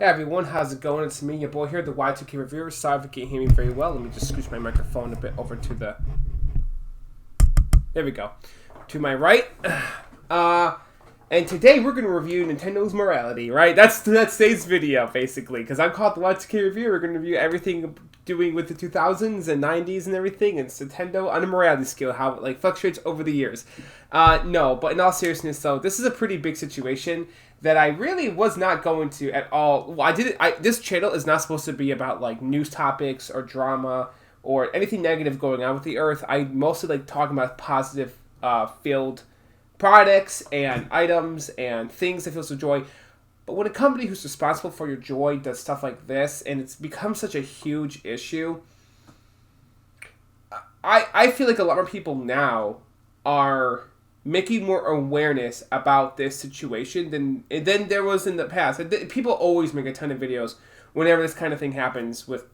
Hey everyone, how's it going? It's me, your boy here, the Y2K reviewer. Sorry if you can't hear me very well. Let me just scooch my microphone a bit over to the... There we go. To my right. And today we're going to review Nintendo's morality, right? That's today's video, basically. Because I'm called the Y2K reviewer. We're going to review everything doing with the 2000s and 90s and everything. And it's Nintendo on a morality scale, how it fluctuates over the years. No, but in all seriousness, though, this is a pretty big situation that I really was not going to at all. Well, this channel is not supposed to be about news topics or drama or anything negative going on with the Earth. I mostly like talking about positive filled products and items and things that feel so joy. But when a company who's responsible for your joy does stuff like this and it's become such a huge issue, I feel like a lot more people now are making more awareness about this situation than there was in the past. People always make a ton of videos whenever this kind of thing happens with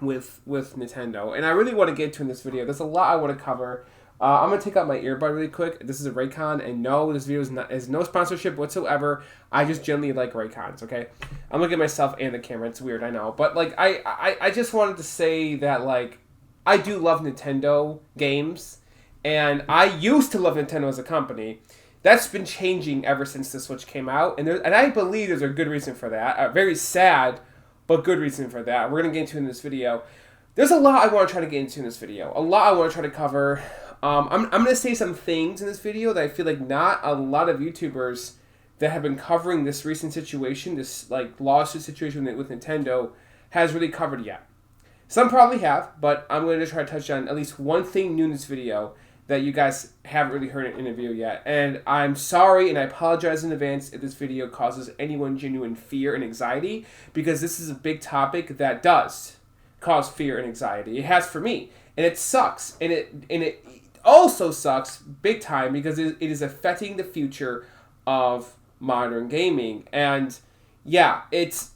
Nintendo, and I really want to get to in this video. There's a lot I want to cover. I'm gonna take out my earbud really quick. This is a Raycon, and no, this video is no sponsorship whatsoever. I just generally like Raycons. Okay, I'm looking at myself and the camera. It's weird, I know, but I just wanted to say that I do love Nintendo games. And I used to love Nintendo as a company. That's been changing ever since the Switch came out. And I believe there's a good reason for that. A very sad, but good reason for that. We're going to get into in this video. There's a lot I want to try to get into in this video. A lot I want to try to cover. I'm going to say some things in this video that I feel like not a lot of YouTubers that have been covering this recent situation, this lawsuit situation with Nintendo, has really covered yet. Some probably have, but I'm going to try to touch on at least one thing new in this video that you guys haven't really heard in a video yet. And I'm sorry and I apologize in advance if this video causes anyone genuine fear and anxiety, because this is a big topic that does cause fear and anxiety. It has for me. And it sucks. And it also sucks big time because it is affecting the future of modern gaming. And yeah, it's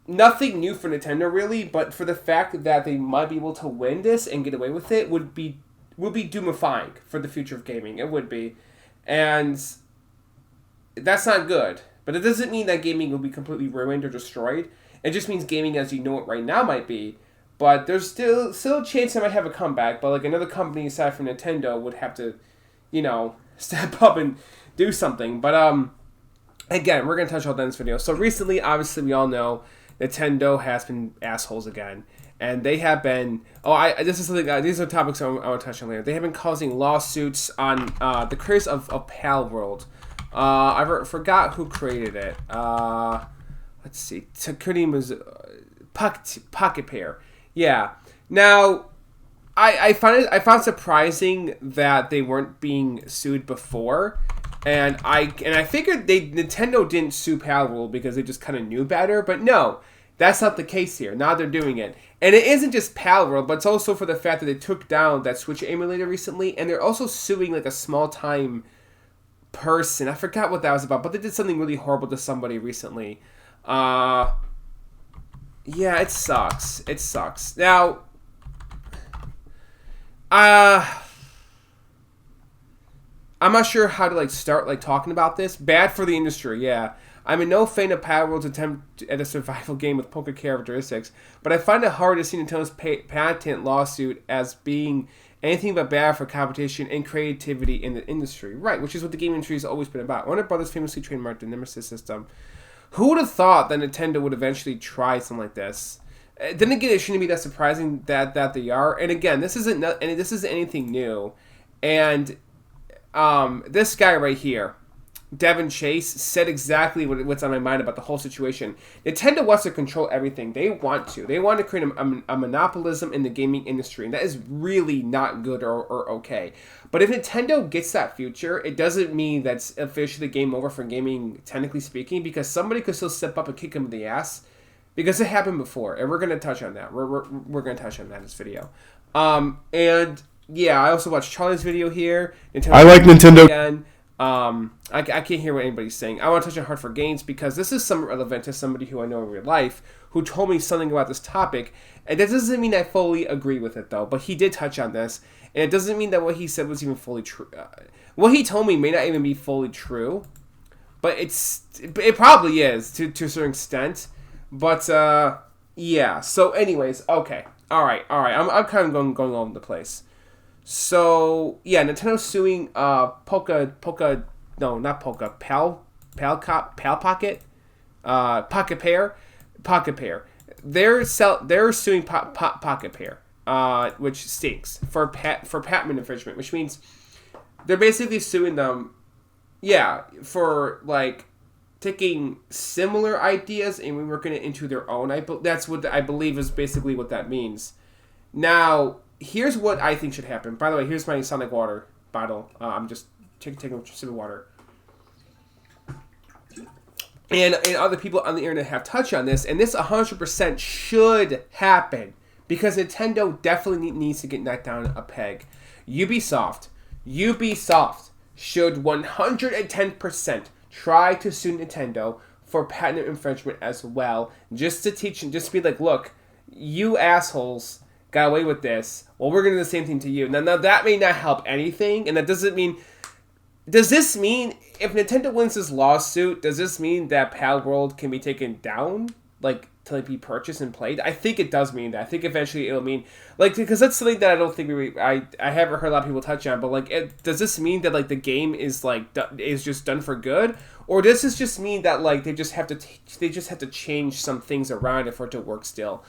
nothing new for Nintendo really, but for the fact that they might be able to win this and get away with it would be doomifying for the future of gaming. It would be. And that's not good. But it doesn't mean that gaming will be completely ruined or destroyed. It just means gaming as you know it right now might be. But there's still a chance it might have a comeback. But another company aside from Nintendo would have to, step up and do something. But again, we're going to touch on that in this video. So recently, obviously, we all know Nintendo has been assholes again. And they have been... this is something... these are topics I want to touch on later. They have been causing lawsuits on the creators of Pal World. I forgot who created it. Let's see. Takurima's Pocket Pair. Yeah. Now, I found surprising that they weren't being sued before. And I figured Nintendo didn't sue Pal World because they just kind of knew better. But no. That's not the case here. Now they're doing it. And it isn't just Pal World, but it's also for the fact that they took down that Switch emulator recently, and they're also suing a small-time person. I forgot what that was about, but they did something really horrible to somebody recently. Yeah, it sucks. It sucks. Now, I'm not sure how to start talking about this. Bad for the industry, yeah. I'm no fan of Pal World's attempt at a survival game with poker characteristics, but I find it hard to see Nintendo's patent lawsuit as being anything but bad for competition and creativity in the industry. Right, which is what the game industry has always been about. Warner Brothers famously trademarked the Nemesis system. Who would have thought that Nintendo would eventually try something like this? Then again, it shouldn't be that surprising that they are. And again, this isn't anything new. And this guy right here, Devin Chase, said exactly what's on my mind about the whole situation. Nintendo wants to control everything. They want to. They want to create a monopolism in the gaming industry, and that is really not good or okay. But if Nintendo gets that future, it doesn't mean that's officially game over for gaming, technically speaking, because somebody could still step up and kick them in the ass, because it happened before, and we're going to touch on that. We're going to touch on that in this video. And yeah, I also watched Charlie's video here. I like Nintendo again. I can't hear what anybody's saying. I want to touch on Heart for Games because this is somewhat relevant to somebody who I know in real life who told me something about this topic. And that doesn't mean I fully agree with it, though. But he did touch on this. And it doesn't mean that what he said was even fully true. What he told me may not even be fully true. But it probably is to a certain extent. But yeah. So, anyways, okay, all right. I'm kind of going all over the place. So yeah, Nintendo's suing no, not Polka, Pal Pocket, Pocket Pair. They're suing Pocket Pair, which stinks for patent infringement, which means they're basically suing them, yeah, for like taking similar ideas and reworking it into their own. That's what I believe is basically what that means. Now, here's what I think should happen. By the way, here's my Sonic water bottle. I'm just taking a sip of water. And other people on the internet have touched on this, and this 100% should happen because Nintendo definitely needs to get knocked down a peg. Ubisoft should 110% try to sue Nintendo for patent infringement as well, just to teach and just be like, look, you assholes got away with this. Well, we're going to do the same thing to you. Now that may not help anything, and that doesn't mean... Does this mean, if Nintendo wins this lawsuit, does this mean that Pal World can be taken down? Like, to be purchased and played? I think it does mean that. I think eventually it'll mean... Like, because that's something that I don't think I haven't heard a lot of people touch on, but, like, does this mean that, like, the game is, like, is just done for good? Or does this just mean that, like, they just have to change some things around it for it to work still?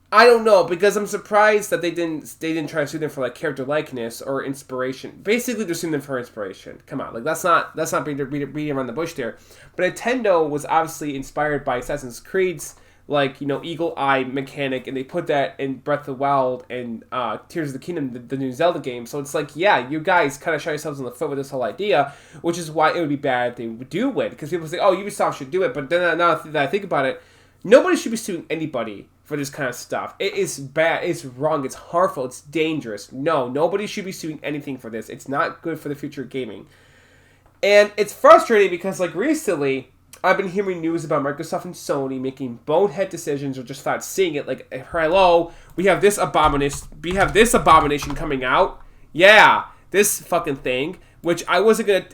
I don't know, because I'm surprised that they didn't try to sue them for like character likeness or inspiration. Basically, they're suing them for inspiration. Come on, like that's not beating around the bush there. But Nintendo was obviously inspired by Assassin's Creed's like eagle eye mechanic, and they put that in Breath of the Wild and Tears of the Kingdom, the new Zelda game. So it's like, yeah, you guys kind of shot yourselves in the foot with this whole idea, which is why it would be bad if they do win, because people say, oh, Ubisoft should do it, but then now that I think about it, nobody should be suing anybody for this kind of stuff. It is bad, it's wrong, it's harmful, it's dangerous. No, nobody should be suing anything for this. It's not good for the future of gaming. And it's frustrating because, like, recently, I've been hearing news about Microsoft and Sony making bonehead decisions or just not seeing it. Like, hello, we have this abomination coming out. Yeah, this fucking thing, which I wasn't gonna,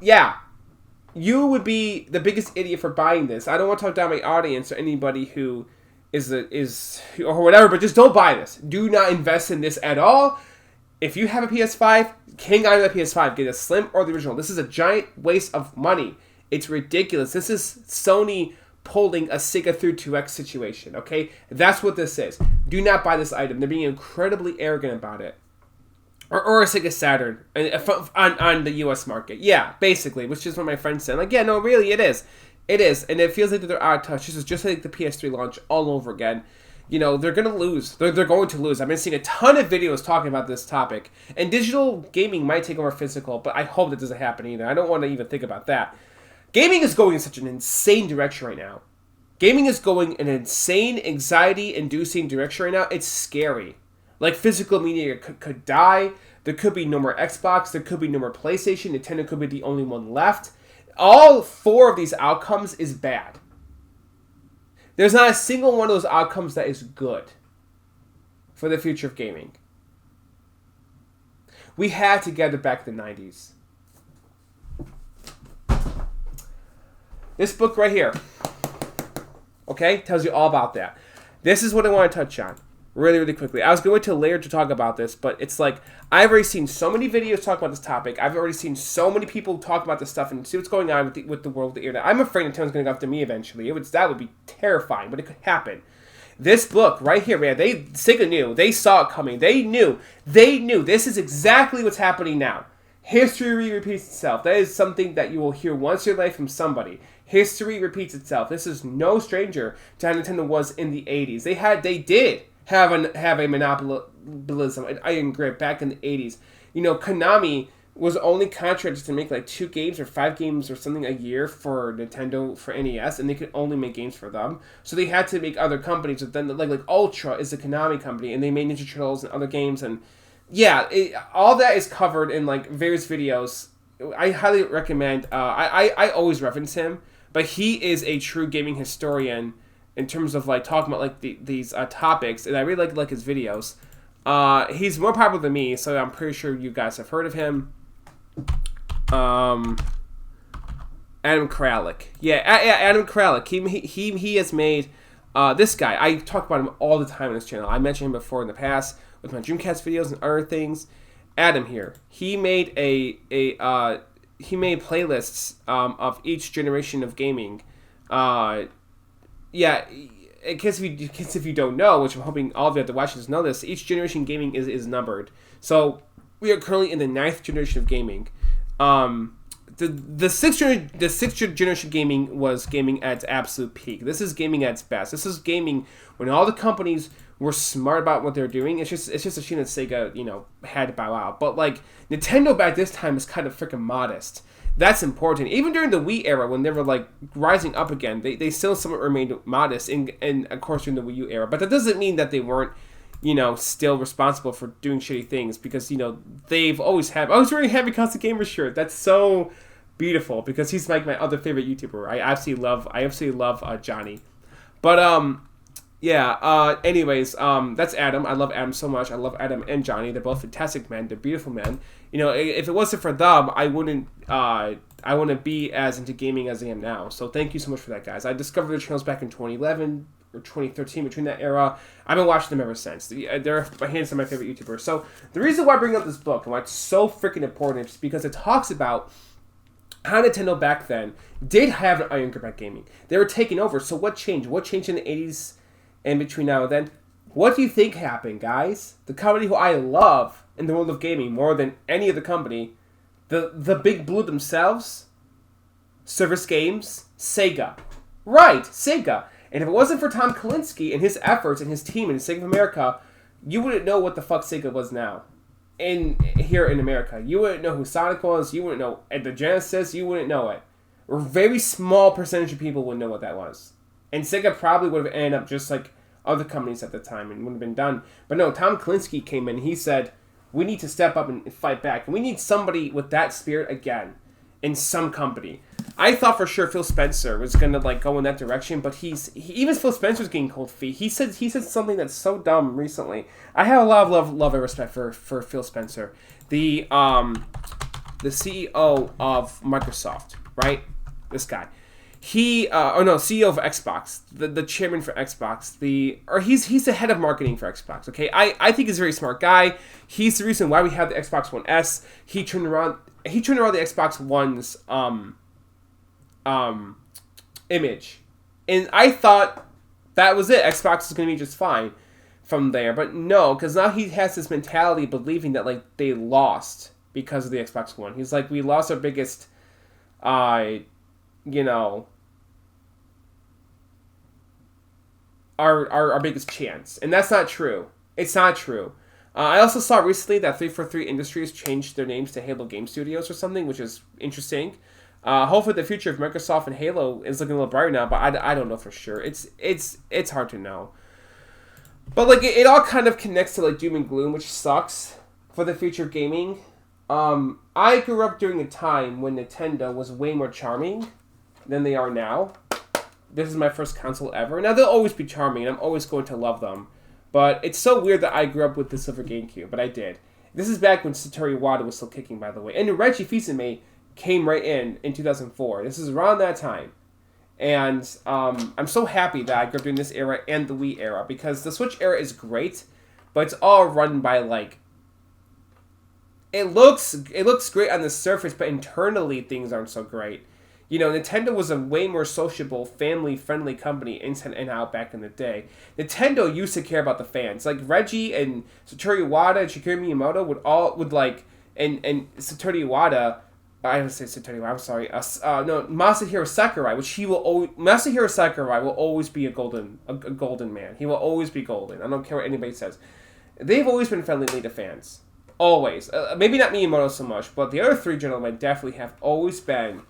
yeah. You would be the biggest idiot for buying this. I don't want to talk down my audience or anybody who is or whatever, but just don't buy this. Do not invest in this at all. If you have a PS5, hang on to the PS5. Get a Slim or the original. This is a giant waste of money. It's ridiculous. This is Sony pulling a SEGA through 2X situation, okay? That's what this is. Do not buy this item. They're being incredibly arrogant about it. Or a Sega Saturn on the U.S. market. Yeah, basically, which is what my friend said. Like, yeah, no, really, it is. It is, and it feels like they're out of touch. This is just like the PS3 launch all over again. They're going to lose. They're going to lose. I've been seeing a ton of videos talking about this topic. And digital gaming might take over physical, but I hope that doesn't happen either. I don't want to even think about that. Gaming is going in such an insane direction right now. Gaming is going in an insane, anxiety-inducing direction right now. It's scary. Like, physical media could die. There could be no more Xbox. There could be no more PlayStation. Nintendo could be the only one left. All four of these outcomes is bad. There's not a single one of those outcomes that is good for the future of gaming. We had to get it back in the 90s. This book right here, okay, tells you all about that. This is what I want to touch on really, really quickly. I was going to wait till later to talk about this, but it's like, I've already seen so many videos talk about this topic. I've already seen so many people talk about this stuff and see what's going on with the world of the internet. I'm afraid Nintendo's going to go after me eventually. That would be terrifying, but it could happen. This book right here, man, SEGA knew. They saw it coming. They knew. This is exactly what's happening now. History repeats itself. That is something that you will hear once in your life from somebody. History repeats itself. This is no stranger to how Nintendo was in the 80s. They did have a monopolism, an iron grip back in the 80s. Konami was only contracted to make like 2 games or 5 games or something a year for Nintendo, for NES, and they could only make games for them. So they had to make other companies. But then like Ultra is a Konami company, and they made Ninja Turtles and other games. And yeah, all that is covered in like various videos. I highly recommend. I always reference him, but he is a true gaming historian in terms of like talking about like these topics, and I really like his videos. He's more popular than me, so I'm pretty sure you guys have heard of him. And Adam Kralik. Yeah, Adam Kralik. He has made this guy. I talk about him all the time on this channel. I mentioned him before in the past with my Dreamcast videos and other things. Adam here. He made he made playlists of each generation of gaming. Yeah, in case if you don't know, which I'm hoping all of you at the watchers know this, each generation gaming is numbered. So we are currently in the 9th generation of gaming. The sixth generation gaming was gaming at its absolute peak. This is gaming at its best. This is gaming when all the companies were smart about what they're doing. It's just a shame that Sega, had to bow out. But like Nintendo back this time is kind of freaking modest. That's important. Even during the Wii era, when they were like rising up again, they still somewhat remained modest. And of course during the Wii U era, but that doesn't mean that they weren't, still responsible for doing shitty things, because they've always had. I was wearing a Happy Constant Gamer shirt. That's so beautiful because he's like my other favorite YouTuber. I absolutely love Johnny. But anyways, that's Adam. I love Adam so much. I love Adam and Johnny. They're both fantastic men. They're beautiful men. If it wasn't for them, I wouldn't be as into gaming as I am now. So thank you so much for that, guys. I discovered their channels back in 2011 or 2013, between that era. I've been watching them ever since. They're hands down my favorite YouTubers. So the reason why I bring up this book and why it's so freaking important is because it talks about how Nintendo back then did have an iron grip at gaming. They were taking over. So what changed? What changed in the 80s and between now and then? What do you think happened, guys? The company who I love in the world of gaming more than any other company, the big blue themselves, Service Games, SEGA. Right, SEGA. And if it wasn't for Tom Kalinske and his efforts and his team and SEGA of America, you wouldn't know what the fuck SEGA was now. Here in America. You wouldn't know who Sonic was. You wouldn't know the Genesis. You wouldn't know it. A very small percentage of people would know what that was. And Sega probably would have ended up just like other companies at the time and would have been done. But no, Tom Kalinske came in and he said, we need to step up and fight back. And we need somebody with that spirit again in some company. I thought for sure Phil Spencer was going to go in that direction, but even Phil Spencer's getting cold feet. He said something that's so dumb recently. I have a lot of love and respect for Phil Spencer, the CEO of Microsoft, right? This guy. CEO of Xbox, the chairman for Xbox, he's the head of marketing for Xbox. Okay, I think he's a very smart guy. He's the reason why we have the Xbox One S. He turned around the Xbox One's image, and I thought that was it. Xbox is going to be just fine from there, but no, because now he has this mentality of believing that they lost because of the Xbox One. He's like, we lost our biggest, our biggest chance, and that's not true. It's not true. I also saw recently that 343 Industries changed their names to Halo Game Studios or something, which is interesting. Hopefully the future of Microsoft and Halo is looking a little brighter now, but I don't know for sure. It's hard to know. But it all kind of connects to doom and gloom, which sucks for the future of gaming. I grew up during a time when Nintendo was way more charming than they are now. This is my first console ever. Now they'll always be charming, and I'm always going to love them. But it's so weird that I grew up with the Silver GameCube, but I did. This is back when Satoru Iwata was still kicking, by the way. And Reggie Fils-Aimé came right in 2004. This is around that time. And I'm so happy that I grew up during this era and the Wii era, because the Switch era is great, but it's all run by it looks great on the surface, but internally things aren't so great. Nintendo was a way more sociable, family-friendly company inside and out back in the day. Nintendo used to care about the fans. Reggie and Satoru Iwata and Shigeru Miyamoto and Satoru Iwata. I don't say Satoru Iwata. I'm sorry. Masahiro Sakurai, Masahiro Sakurai will always be a golden man. He will always be golden. I don't care what anybody says. They've always been friendly to fans. Always. Maybe not Miyamoto so much, but the other three gentlemen definitely have always been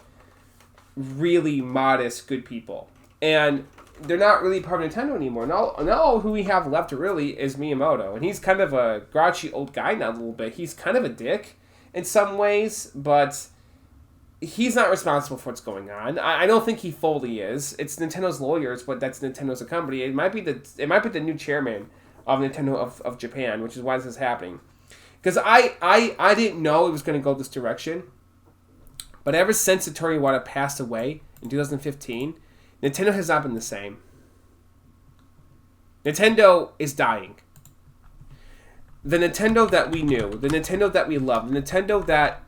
really modest, good people. And they're not really part of Nintendo anymore. Now who we have left really is Miyamoto. And he's kind of a grouchy old guy now a little bit. He's kind of a dick in some ways, but he's not responsible for what's going on. I don't think he fully is. It's Nintendo's lawyers, but that's Nintendo's a company. It might be the new chairman of Nintendo of Japan, which is why this is happening. Because I didn't know it was going to go this direction. But ever since Satoru Iwata passed away in 2015, Nintendo has not been the same. Nintendo is dying. The Nintendo that we knew, the Nintendo that we loved, the Nintendo that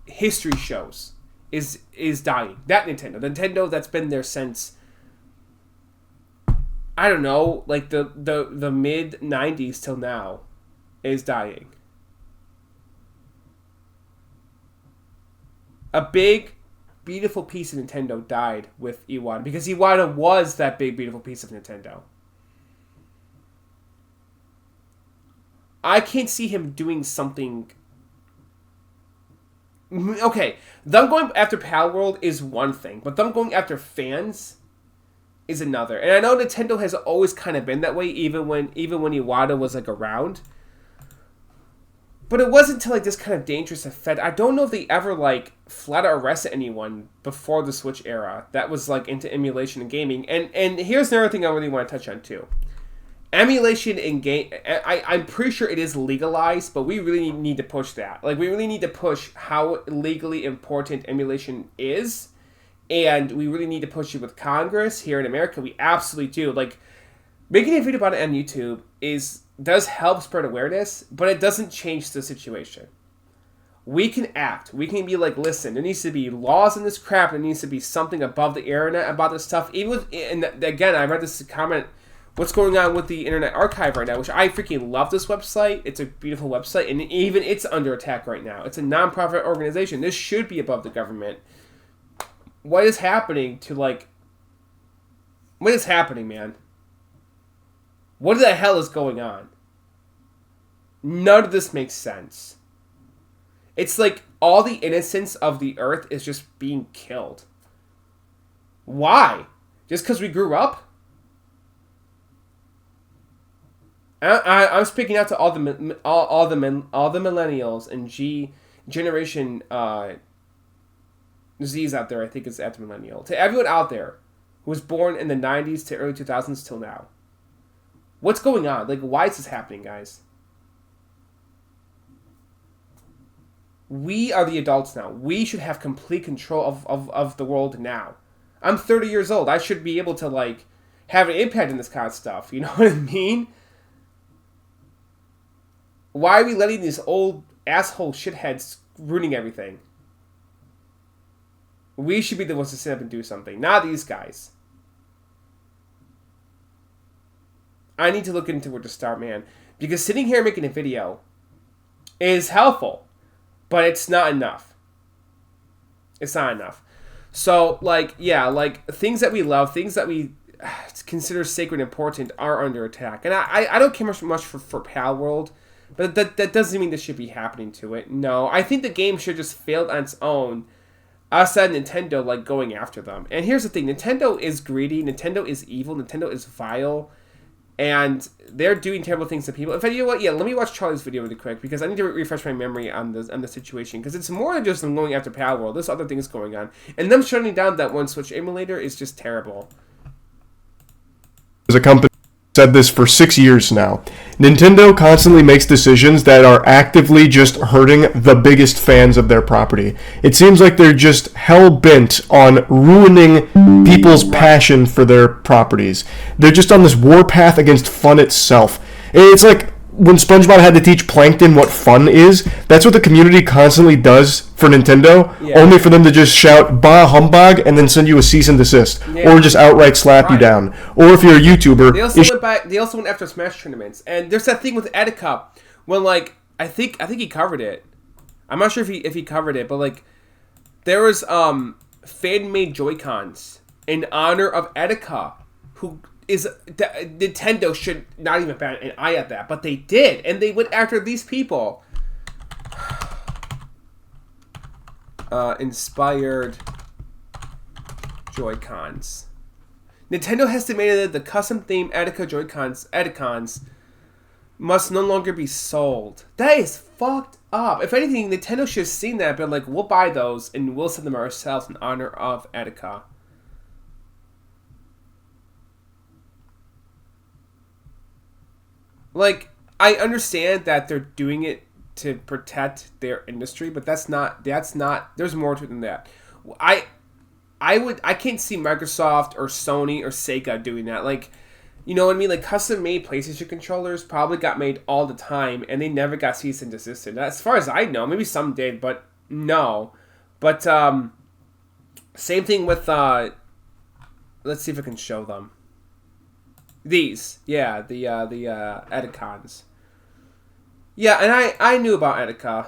history shows is dying. That Nintendo. The Nintendo that's been there since, I don't know, like the mid-90s till now is dying. A big, beautiful piece of Nintendo died with Iwata because Iwata was that big, beautiful piece of Nintendo. I can't see him doing something. Okay, them going after Pal World is one thing, but them going after fans is another. And I know Nintendo has always kind of been that way, even when Iwata was like around. But it wasn't until like this kind of dangerous effect. I don't know if they ever like flat out arrested anyone before the Switch era that was like into emulation and gaming. And here's another thing I really want to touch on too. Emulation in game, I'm pretty sure it is legalized, but we really need to push that. Like, we really need to push how legally important emulation is, and we really need to push it with Congress here in America. We absolutely do. Like, making a video about it on YouTube does help spread awareness, but it doesn't change the situation. We can act. We can be like, listen, there needs to be laws in this crap. There needs to be something above the internet about this stuff. Even with, and again, I read this comment. What's going on with the Internet Archive right now, which I freaking love this website. It's a beautiful website, and even it's under attack right now. It's a non-profit organization. This should be above the government. What is happening to, like... What is happening, man? What the hell is going on? None of this makes sense. It's like all the innocence of the earth is just being killed. Why? Just because we grew up? I'm speaking out to all the millennials and generation Z's out there. I think it's after millennial. To everyone out there who was born in the 90s to early 2000s till now, what's going on? Like, why is this happening, guys? We are the adults now. We should have complete control of the world now. I'm 30 years old. I should be able to like have an impact in this kind of stuff. You know what I mean? Why are we letting these old asshole shitheads ruining everything? We should be the ones to sit up and do something, not these guys. I need to look into where to start, man. Because sitting here making a video is helpful, but it's not enough. It's not enough. So, like, yeah, like, things that we love, things that we consider sacred and important are under attack. And I don't care much for Pal World. But that doesn't mean this should be happening to it. No, I think the game should just fail on its own. Outside Nintendo, like, going after them. And here's the thing. Nintendo is greedy. Nintendo is evil. Nintendo is vile. And they're doing terrible things to people. In fact, you know what? Yeah, let me watch Charlie's video really quick. Because I need to refresh my memory on the situation. Because it's more than just them going after Pal World. There's other things going on. And them shutting down that one Switch emulator is just terrible. As a company said this for 6 years now. Nintendo constantly makes decisions that are actively just hurting the biggest fans of their property. It seems like they're just hell-bent on ruining people's passion for their properties. They're just on this warpath against fun itself. It's like when SpongeBob had to teach Plankton what fun is, that's what the community constantly does for Nintendo, only for them to just shout, bah humbug, and then send you a cease and desist, or just outright slap you down. Or if you're a YouTuber... They also went after Smash tournaments, and there's that thing with Etika, when, like, I think he covered it. I'm not sure if he covered it, but, like, there was, fan-made Joy-Cons in honor of Etika, who... Nintendo should not even bat an eye at that, but they did, and they went after these people. Inspired Joy-Cons. Nintendo has demanded that the custom-themed Etika Joy-Cons must no longer be sold. That is fucked up. If anything, Nintendo should have seen that, but like, we'll buy those and we'll send them ourselves in honor of Etika. Like, I understand that they're doing it to protect their industry, but that's not, there's more to it than that. I can't see Microsoft or Sony or Sega doing that. Like, you know what I mean? Like, custom-made PlayStation controllers probably got made all the time, and they never got cease and desisted. As far as I know, maybe some did, but no. But same thing with let's see if I can show them. These, yeah, the Edicons. Yeah, and I knew about Edica.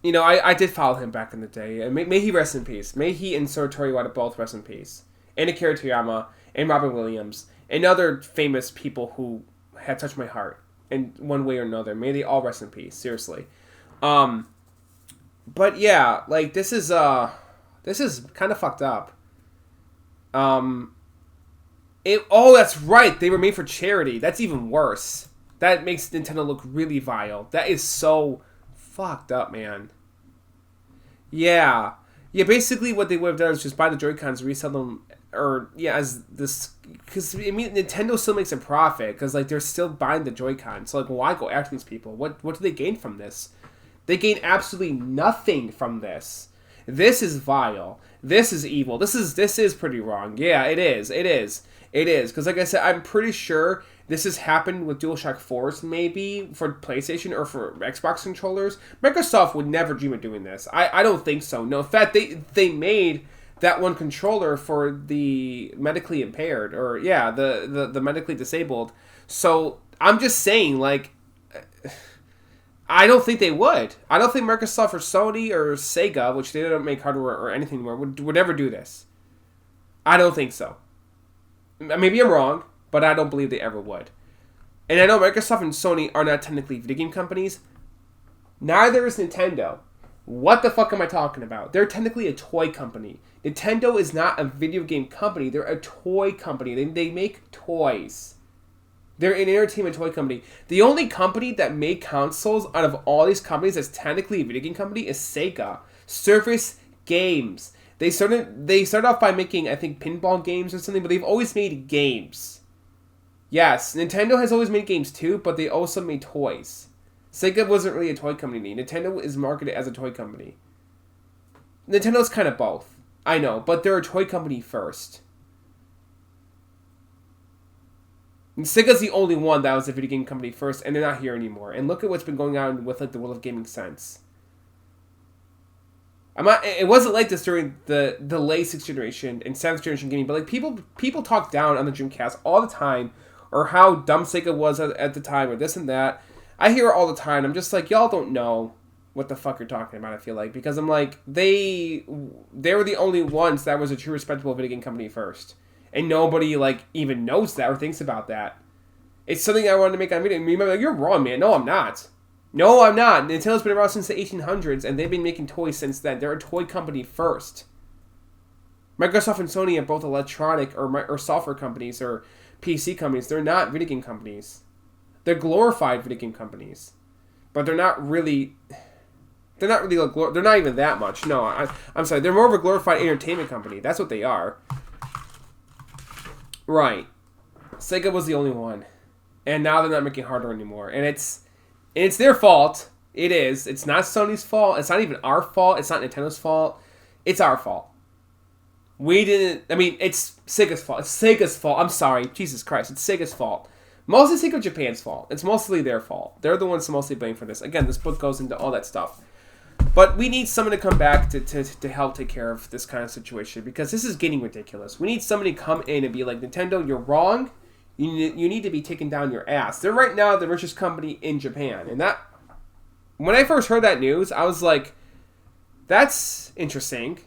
You know, I did follow him back in the day. And may he rest in peace. May he and Satoru Iwata both rest in peace. And Akira Toriyama and Robin Williams and other famous people who have touched my heart in one way or another. May they all rest in peace. Seriously. But yeah, like this is kind of fucked up. Oh, that's right. They were made for charity. That's even worse. That makes Nintendo look really vile. That is so fucked up, man. Yeah. Yeah, basically what they would have done is just buy the Joy-Cons, resell them, or, yeah, as this, because, I mean, Nintendo still makes a profit, because, like, they're still buying the Joy-Cons, so, like, why go after these people? What do they gain from this? They gain absolutely nothing from this. This is vile. This is evil. This is pretty wrong. Yeah, it is. Because, like I said, I'm pretty sure this has happened with DualShock 4s, maybe, for PlayStation or for Xbox controllers. Microsoft would never dream of doing this. I don't think so. No, in fact, they made that one controller for the medically impaired, or, yeah, the medically disabled. So, I'm just saying, like, I don't think they would. I don't think Microsoft or Sony or Sega, which they don't make hardware or anything anymore, would ever do this. I don't think so. Maybe I'm wrong, but I don't believe they ever would. And I know Microsoft and Sony are not technically video game companies. Neither is Nintendo. What the fuck am I talking about? They're technically a toy company. Nintendo is not a video game company. They're a toy company. They make toys. They're an entertainment toy company. The only company that made consoles out of all these companies that's technically a video game company is Sega. Surface Games. They started off by making, I think, pinball games or something, but they've always made games. Yes, Nintendo has always made games too, but they also made toys. Sega wasn't really a toy company. Nintendo is marketed as a toy company. Nintendo's kind of both. I know, but they're a toy company first. And Sega's the only one that was a video game company first, and they're not here anymore. And look at what's been going on with, like, the world of gaming since. It wasn't like this during the late 6th generation and 7th generation gaming, but like people talk down on the Dreamcast all the time, or how dumb Sega was at the time, or this and that. I hear it all the time. I'm just like, y'all don't know what the fuck you're talking about, I feel like. Because I'm like, they were the only ones that was a true respectable video game company first. And nobody, like, even knows that or thinks about that. It's something I wanted to make on video. Remember, like, you're wrong, man. No, I'm not. No, I'm not. Nintendo's been around since the 1800s, and they've been making toys since then. They're a toy company first. Microsoft and Sony are both electronic or software companies or PC companies. They're not video game companies. They're glorified video game companies. But they're not really... They're not even that much. No, I'm sorry. They're more of a glorified entertainment company. That's what they are. Right. Sega was the only one. And now they're not making hardware anymore. And it's their fault. It is. It's not Sony's fault. It's not even our fault. It's not Nintendo's fault. It's our fault. We didn't... I mean, it's Sega's fault. It's Sega's fault. I'm sorry. Jesus Christ. It's Sega's fault. Mostly Sega Japan's fault. It's mostly their fault. They're the ones mostly blamed for this. Again, this book goes into all that stuff. But we need someone to come back to help take care of this kind of situation, because this is getting ridiculous. We need somebody to come in and be like, Nintendo, you're wrong. You need to be taken down your ass. They're right now the richest company in Japan. And that, when I first heard that news, I was like, that's interesting.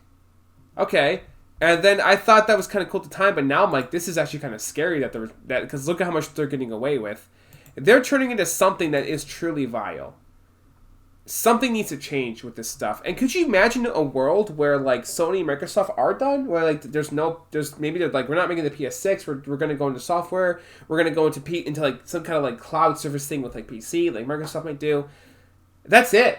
Okay. And then I thought that was kind of cool at the time, but now I'm like, this is actually kind of scary because look at how much they're getting away with. They're turning into something that is truly vile. Something needs to change with this stuff. And could you imagine a world where, like, Sony and Microsoft are done? Where, like, maybe they're like, we're not making the PS6, we're going to go into software, we're going to go into like, some kind of, like, cloud service thing with, like, PC, like Microsoft might do. That's it.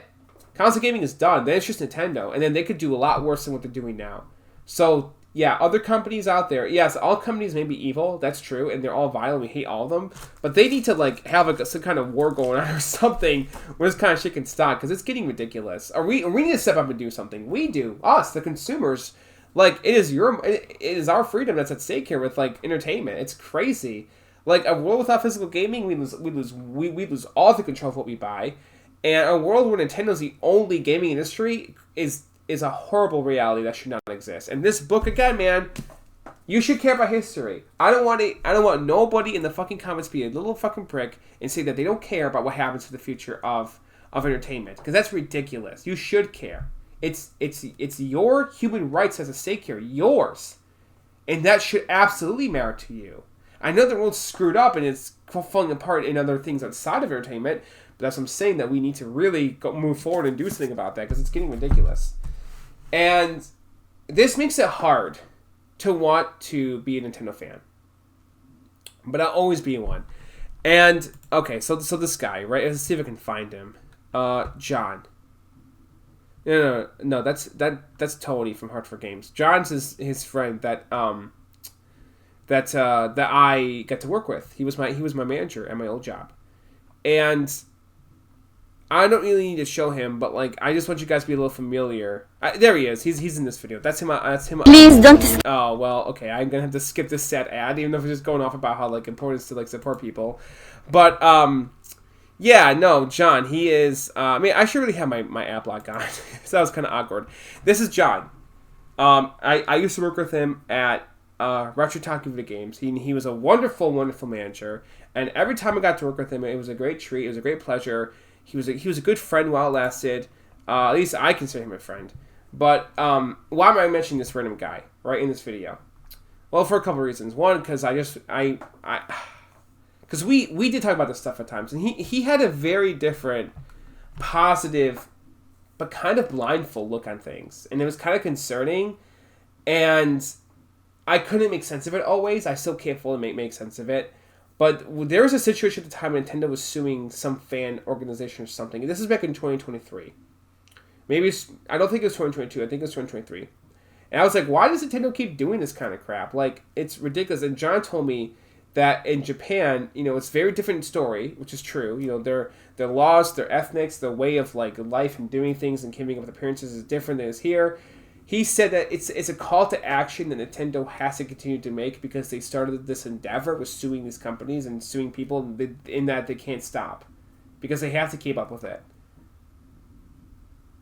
Console gaming is done. Then it's just Nintendo. And then they could do a lot worse than what they're doing now. So, yeah, other companies out there, yes, all companies may be evil, that's true, and they're all vile, we hate all of them, but they need to, like, have some kind of war going on or something where this kind of shit can stop, because it's getting ridiculous. We need to step up and do something. We do. Us, the consumers. Like, it is our freedom that's at stake here with, like, entertainment. It's crazy. Like, a world without physical gaming, we lose all the control of what we buy, and a world where Nintendo's the only gaming industry is a horrible reality that should not exist. And this book, again, man, you should care about history. I don't want nobody in the fucking comments be a little fucking prick and say that they don't care about what happens to the future of entertainment, because that's ridiculous. You should care. It's your human rights as a stake here, yours, and that should absolutely matter to you. I know the world's screwed up and it's falling apart in other things outside of entertainment, but that's what I'm saying, that we need to really move forward and do something about that, because it's getting ridiculous. And this makes it hard to want to be a Nintendo fan. But I'll always be one. And, okay, so this guy, right? Let's see if I can find him. John. No, that's Tony from Heart for Games. John's his friend that I got to work with. He was my manager at my old job. And I don't really need to show him, but, like, I just want you guys to be a little familiar. There he is. He's in this video. That's him. Please don't. Oh, well, okay. I'm gonna have to skip this sad ad, even though it's just going off about how, like, important it is to, like, support people. But yeah, no, John. He is. I should really have my app lock on. So that was kind of awkward. This is John. I used to work with him at Retro Talking Video Games. He was a wonderful, wonderful manager, and every time I got to work with him, it was a great treat. It was a great pleasure. He was a good friend while it lasted. At least I consider him a friend. But why am I mentioning this random guy right in this video? Well, for a couple of reasons. One, because because we did talk about this stuff at times, and he had a very different, positive, but kind of blindfold look on things, and it was kind of concerning, and I couldn't make sense of it always. I still can't fully make sense of it. But there was a situation at the time when Nintendo was suing some fan organization or something. This is back in 2023. I don't think it was 2022. I think it was 2023. And I was like, why does Nintendo keep doing this kind of crap? Like, it's ridiculous. And John told me that in Japan, it's a very different story, which is true. Their laws, their ethnics, their way of, like, life and doing things and keeping up with appearances is different than is here. He said that it's a call to action that Nintendo has to continue to make, because they started this endeavor with suing these companies and suing people in that they can't stop, because they have to keep up with it.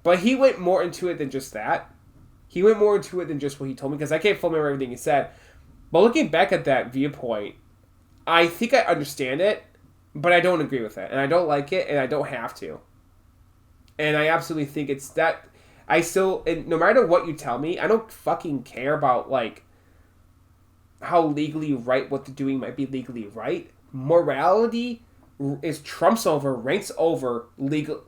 But he went more into it than just that. He went more into it than just what he told me, because I can't fully remember everything he said. But looking back at that viewpoint, I think I understand it, but I don't agree with it, and I don't like it, and I don't have to. And I absolutely think it's that... and no matter what you tell me, I don't fucking care about, like, how legally right what they're doing might be legally right. Morality ranks over legality.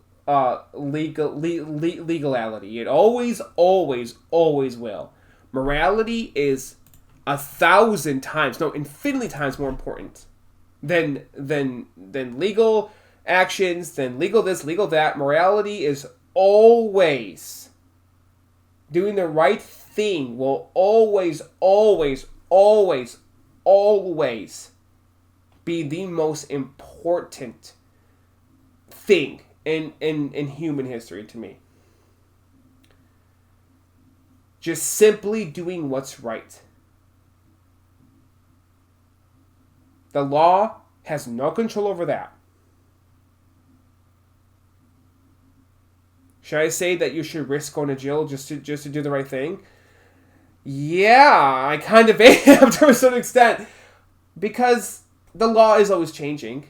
It always will. Morality is 1,000 times, no, infinitely times more important than legal actions, than legal this, legal that. Morality is always... doing the right thing will always be the most important thing in human history to me. Just simply doing what's right. The law has no control over that. Should I say that you should risk going to jail just to do the right thing? Yeah, I kind of am to a certain extent. Because the law is always changing.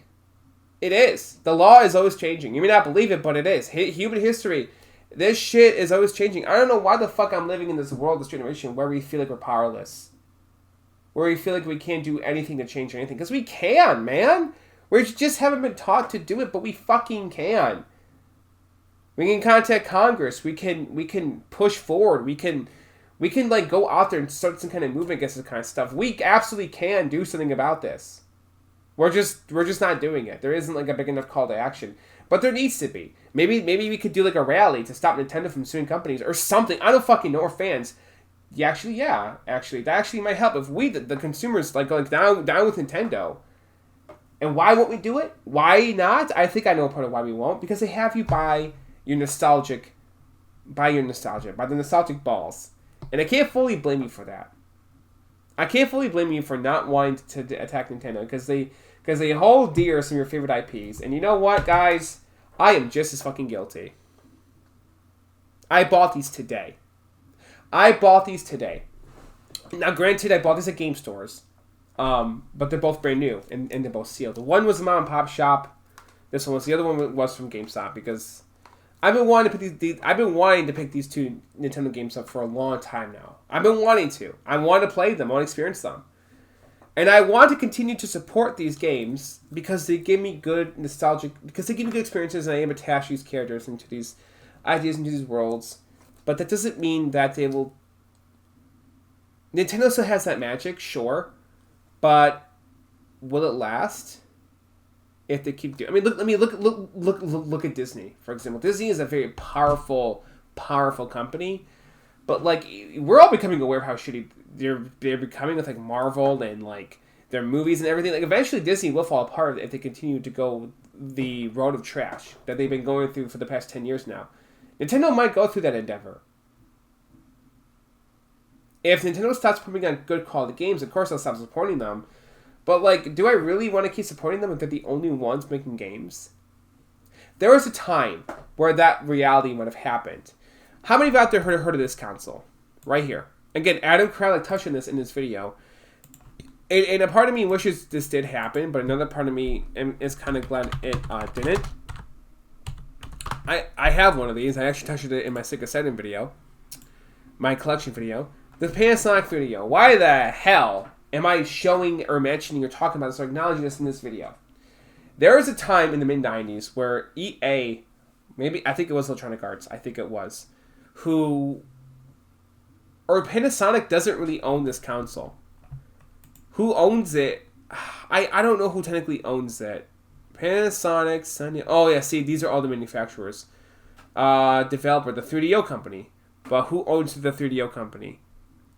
It is. The law is always changing. You may not believe it, but it is. Human history, this shit is always changing. I don't know why the fuck I'm living in this world, this generation, where we feel like we're powerless. Where we feel like we can't do anything to change anything. Because we can, man. We just haven't been taught to do it, but we fucking can. We can contact Congress. We can push forward. We can like go out there and start some kind of movement against this kind of stuff. We absolutely can do something about this. We're just not doing it. There isn't like a big enough call to action, but there needs to be. Maybe we could do like a rally to stop Nintendo from suing companies or something. I don't fucking know. Or fans, Yeah, actually, that actually might help if we, the consumers, like down with Nintendo. And why won't we do it? Why not? I think I know part of why we won't. Because they have you buy the nostalgic balls, and I can't fully blame you for that. I can't fully blame you for not wanting to attack Nintendo because they hold dear some of your favorite IPs. And you know what, guys? I am just as fucking guilty. I bought these today. Now, granted, I bought these at game stores, but they're both brand new and they're both sealed. The one was a mom and pop shop. The other one was from GameStop because I've been wanting to pick these two Nintendo games up for a long time now. I've been wanting to. I want to play them. I want to experience them. And I want to continue to support these games because they give me good experiences and I am attached these characters into these ideas, into these worlds. But that doesn't mean that they will... Nintendo still has that magic, sure. But will it last? If they keep doing, look at Disney, for example. Disney is a very powerful company, but like we're all becoming aware of how shitty they're becoming with like Marvel and like their movies and everything. Like eventually Disney will fall apart if they continue to go the road of trash that they've been going through for the past 10 years now. Nintendo might go through that endeavor. If Nintendo stops putting on good quality games, of course I'll stop supporting them. But, like, do I really want to keep supporting them if they're the only ones making games? There was a time where that reality would have happened. How many of you out there heard of this console? Right here. Again, Adam Kralik touched on this in this video. And a part of me wishes this did happen, but another part of me is kind of glad it didn't. I have one of these. I actually touched it in my SEGA 7 video. My collection video. The Panasonic video. Why the hell am I showing or mentioning or talking about this or acknowledging this in this video? There was a time in the mid-90s where EA, I think it was Electronic Arts, or Panasonic doesn't really own this console. Who owns it? I don't know who technically owns it. Panasonic, Sony. Oh yeah, see, these are all the manufacturers. Developer, the 3DO company. But who owns the 3DO company?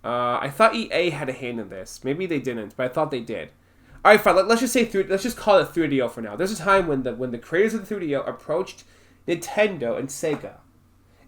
I thought EA had a hand in this. Maybe they didn't, but I thought they did. All right, fine. Let's just call it 3DO for now. There's a time when the creators of the 3DO approached Nintendo and SEGA,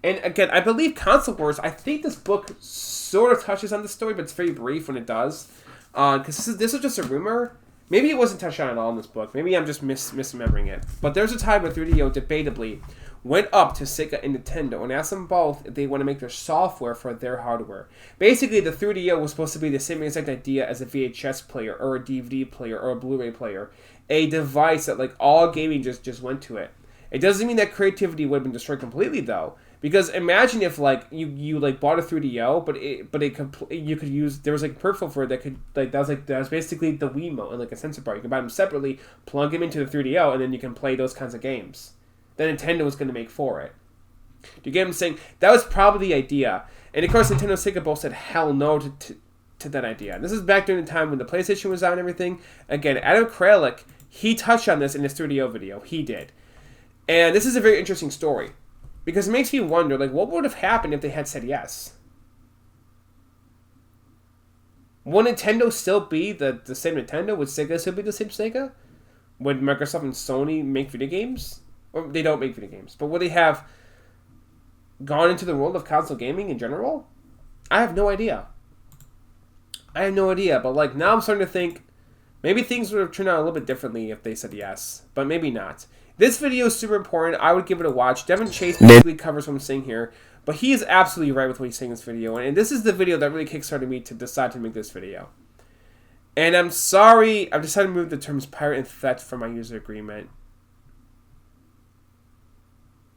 and again, I believe Console Wars. I think this book sort of touches on the story, but it's very brief when it does, because this is just a rumor. Maybe it wasn't touched on at all in this book. Maybe I'm just misremembering it. But there's a time when 3DO debatably went up to SEGA and Nintendo and asked them both if they want to make their software for their hardware. Basically, the 3DO was supposed to be the same exact idea as a VHS player or a DVD player or a Blu-ray player. A device that like all gaming just went to it. It doesn't mean that creativity would have been destroyed completely though. Because imagine if like you like bought a 3DO, you could use, there was like peripheral for it that could that was basically the Wiimote and like a sensor bar. You can buy them separately, plug them into the 3DO, and then you can play those kinds of games that Nintendo was going to make for it. Do you get what I'm saying? That was probably the idea, and of course Nintendo and SEGA both said hell no to that idea. And this is back during the time when the PlayStation was out and everything. Again, Adam Kralik, he touched on this in his 3DO video. He did, and this is a very interesting story. Because it makes me wonder, like, what would have happened if they had said yes? Would Nintendo still be the same Nintendo? Would Sega still be the same Sega? Would Microsoft and Sony make video games? Or they don't make video games. But would they have gone into the world of console gaming in general? I have no idea. But, like, now I'm starting to think maybe things would have turned out a little bit differently if they said yes. But maybe not. This video is super important. I would give it a watch. Devin Chase basically covers what I'm saying here, but he is absolutely right with what he's saying in this video, and this is the video that really kickstarted me to decide to make this video. And I'm sorry, I've decided to remove the terms pirate and theft from my user agreement.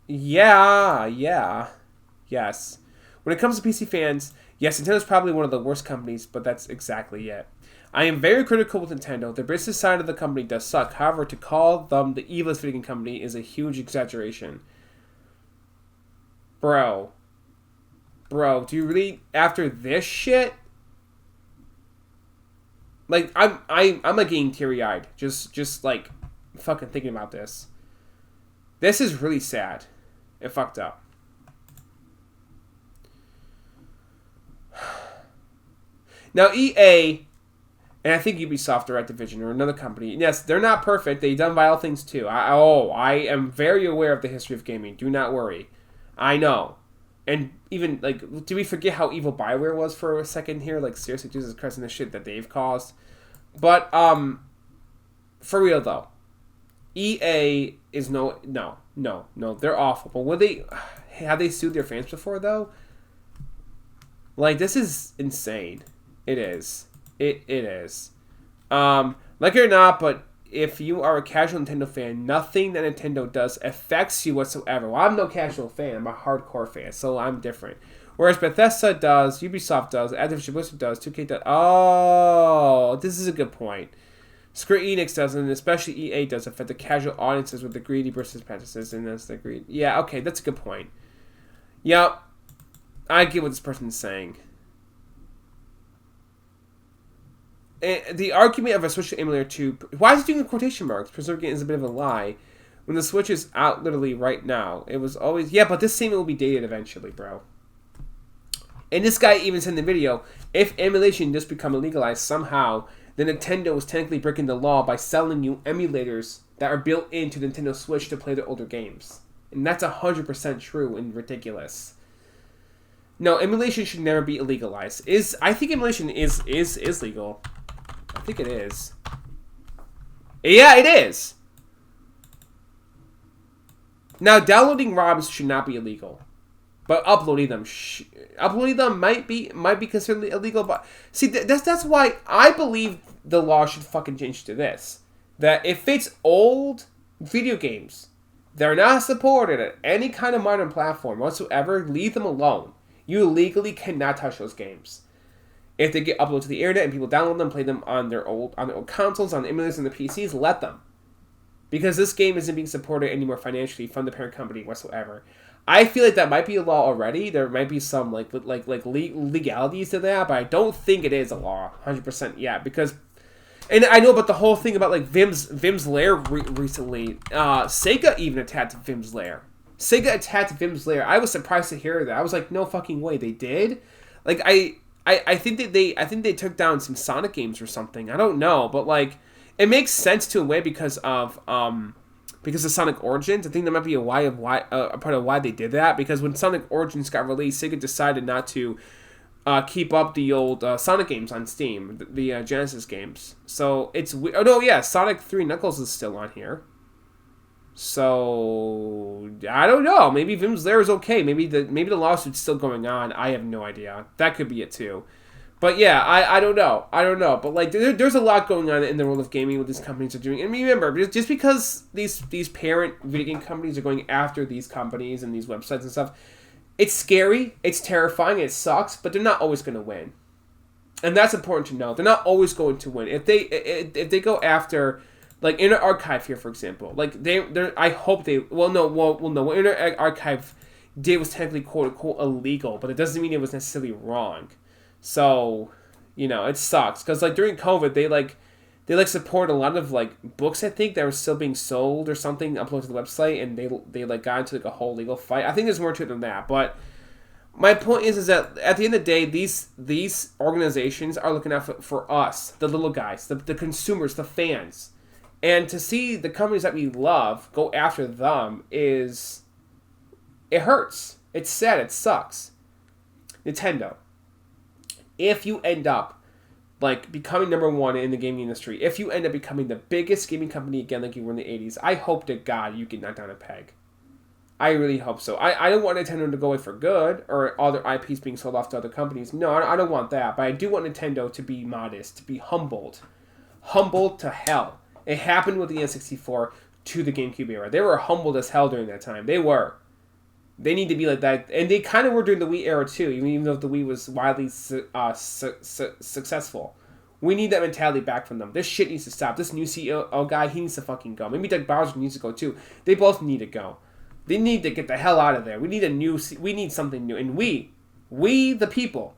Yes. When it comes to PC fans, yes, Nintendo's probably one of the worst companies, but that's exactly it. I am very critical with Nintendo. The business side of the company does suck. However, to call them the evilest video game company is a huge exaggeration. Bro, do you really, after this shit? Like, I'm like getting teary-eyed. Just like fucking thinking about this. This is really sad. It fucked up. Now EA, and I think Ubisoft or Activision or another company, yes, they're not perfect. They've done vile things too. I am very aware of the history of gaming. Do not worry. I know. And even, like, do we forget how evil BioWare was for a second here? Like, seriously, Jesus Christ, and the shit that they've caused. But, for real, though. EA is no, they're awful. But have they sued their fans before, though? Like, this is insane. It is. It is. Like it or not, but if you are a casual Nintendo fan, nothing that Nintendo does affects you whatsoever. Well, I'm no casual fan. I'm a hardcore fan, so I'm different. Whereas Bethesda does, Ubisoft does, Activision Blizzard does, 2K does. Oh, this is a good point. Square Enix does, and especially EA does, affect the casual audiences with the greedy versus practices, and that's the greed. Yeah, okay, that's a good point. Yep, I get what this person's saying. The argument of a Switch emulator 2... Why is it doing the quotation marks? Preserving it is a bit of a lie. When the Switch is out literally right now. It was always... Yeah, but this statement will be dated eventually, bro. And this guy even said in the video, if emulation does become illegalized somehow, then Nintendo is technically breaking the law by selling you emulators that are built into the Nintendo Switch to play their older games. And that's 100% true and ridiculous. No, emulation should never be illegalized. I think emulation is legal. I think it is. Yeah, it is. Now, downloading ROMs should not be illegal, but uploading them might be considered illegal. But see, that's why I believe the law should fucking change to this: that if it's old video games, they're not supported at any kind of modern platform whatsoever, leave them alone. You legally cannot touch those games. If they get uploaded to the internet and people download them, play them on their old consoles, on the emulators and the PCs, let them. Because this game isn't being supported anymore financially from the parent company whatsoever. I feel like that might be a law already. There might be some legalities to that, but I don't think it is a law 100% yet. Because, and I know about the whole thing about like Vim's Lair recently. SEGA even attacked Vim's Lair. SEGA attacked Vim's Lair. I was surprised to hear that. I was like, no fucking way, they did. Like I think that they took down some Sonic games or something. I don't know, but like it makes sense to a way because of Sonic Origins. I think that might be a part of why they did that, because when Sonic Origins got released, Sega decided not to keep up the old Sonic games on Steam, the Genesis games. So it's oh no, yeah, Sonic 3 Knuckles is still on here. So I don't know. Maybe Vim's Lair is okay. Maybe the lawsuit's still going on. I have no idea. That could be it too. But yeah, I don't know. But like, there's a lot going on in the world of gaming what these companies are doing. And remember, just because these parent video game companies are going after these companies and these websites and stuff, it's scary, it's terrifying, it sucks. But they're not always going to win, and that's important to know. They're not always going to win. If they go after, like Internet Archive here, for example, like I hope they what Internet Archive did was technically quote unquote illegal, but it doesn't mean it was necessarily wrong. So, it sucks because like during COVID they support a lot of like books, I think, that were still being sold or something, uploaded to the website, and they like got into like a whole legal fight. I think there's more to it than that, but my point is that at the end of the day, these organizations are looking out for us, the little guys, the consumers, the fans. And to see the companies that we love go after them it hurts. It's sad. It sucks. Nintendo. If you end up like becoming number one in the gaming industry, if you end up becoming the biggest gaming company again like you were in the 80s, I hope to God you get knocked down a peg. I really hope so. I don't want Nintendo to go away for good or all their IPs being sold off to other companies. No, I don't want that. But I do want Nintendo to be modest, to be humbled. Humbled to hell. It happened with the N64 to the GameCube era. They were humbled as hell during that time. They were. They need to be like that. And they kind of were during the Wii era too, even though the Wii was widely successful. We need that mentality back from them. This shit needs to stop. This new CEO guy, he needs to fucking go. Maybe Doug Bowser needs to go too. They both need to go. They need to get the hell out of there. We need something new. And we the people,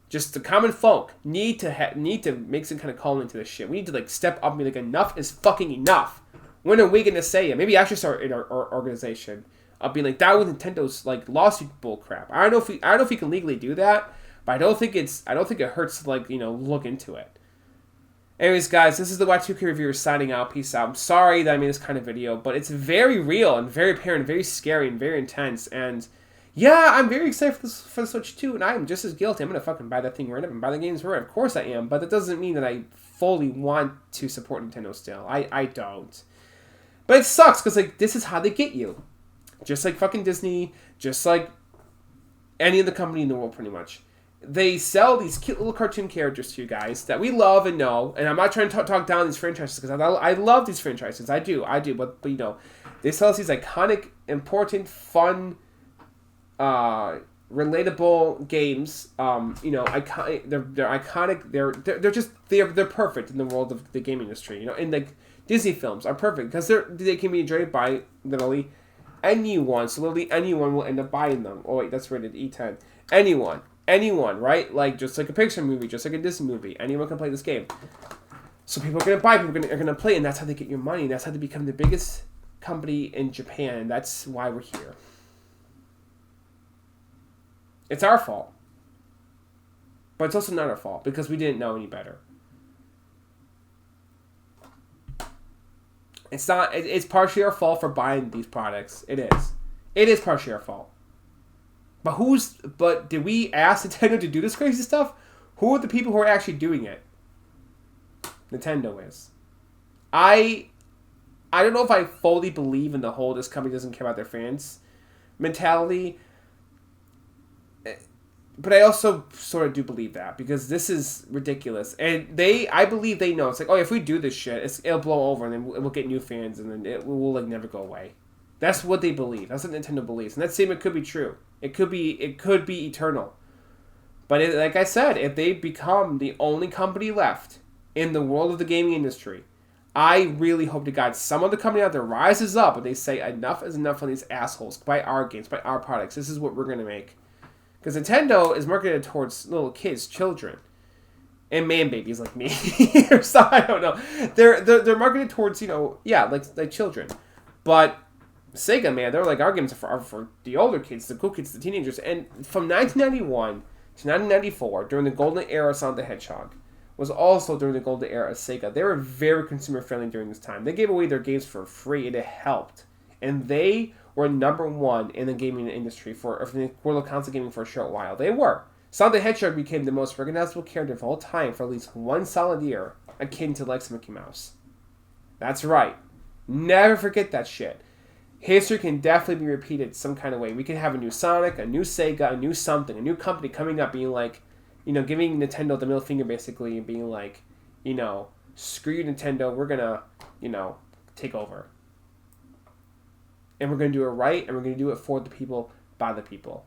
just the common folk, need to make some kind of call into this shit. We need to like step up and be like, enough is fucking enough. When are we gonna say it? Maybe I should start in our organization. I'll be like, that was Nintendo's like lawsuit bullcrap. I don't know if we can legally do that, But I don't think it hurts to, like, look into it. Anyways, guys, this is the Y2K Reviewer signing out. Peace out. I'm sorry that I made this kind of video, but it's very real and very apparent, very scary and very intense. And yeah, I'm very excited for the Switch 2, and I am just as guilty. I'm going to fucking buy that thing right up and buy the games right. Of course I am, but that doesn't mean that I fully want to support Nintendo still. I don't. But it sucks, because, like, this is how they get you. Just like fucking Disney, just like any other company in the world, pretty much. They sell these cute little cartoon characters to you guys that we love and know. And I'm not trying to talk down these franchises, because I love these franchises. I do. But they sell us these iconic, important, fun, relatable games. Iconic. They're iconic. They're perfect in the world of the gaming industry. And like Disney films are perfect because they can be enjoyed by literally anyone. So literally anyone will end up buying them. Oh wait, that's rated E10. Anyone, right? Like, just like a Pixar movie, just like a Disney movie. Anyone can play this game. So people are going to buy, people are going to play, and that's how they get your money. That's how they become the biggest company in Japan. And that's why we're here. It's our fault. But it's also not our fault, because we didn't know any better. It's partially our fault for buying these products. It is. It is partially our fault. But did we ask Nintendo to do this crazy stuff? Who are the people who are actually doing it? Nintendo is. I don't know if I fully believe in the whole this company doesn't care about their fans mentality. But I also sort of do believe that, because this is ridiculous. And I believe they know. It's like, oh, if we do this shit, it'll blow over, and then we'll get new fans, and then it will like never go away. That's what they believe. That's what Nintendo believes. And that statement could be true. It could be eternal. But like I said, if they become the only company left in the world of the gaming industry, I really hope to God some other company out there rises up and they say enough is enough on these assholes. Buy our games, buy our products. This is what we're going to make. Because Nintendo is marketed towards little kids, children. And man babies like me. Or so, I don't know. They're marketed towards, like children. But SEGA, man, they're like, our games are for the older kids, the cool kids, the teenagers. And from 1991 to 1994, during the golden era of Sonic the Hedgehog, was also during the golden era of SEGA. They were very consumer-friendly during this time. They gave away their games for free, and it helped. And they were number one in the gaming industry for the world of console gaming for a short while. They were. Sonic the Hedgehog became the most recognizable character of all time for at least one solid year, akin to Lex Mickey Mouse. That's right. Never forget that shit. History can definitely be repeated some kind of way. We can have a new Sonic, a new Sega, a new something, a new company coming up being like, giving Nintendo the middle finger basically and being like, screw you Nintendo, we're gonna, take over. And we're gonna do it right, and we're gonna do it for the people, by the people.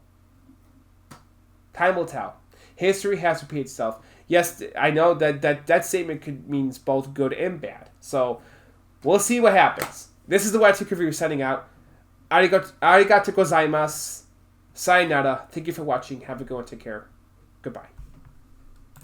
Time will tell. History has repeated itself. Yes, I know that statement means both good and bad. So, we'll see what happens. This is the Y2K Reviewer signing out. Arigato gozaimasu. Sayonara. Thank you for watching. Have a good one. Take care. Goodbye.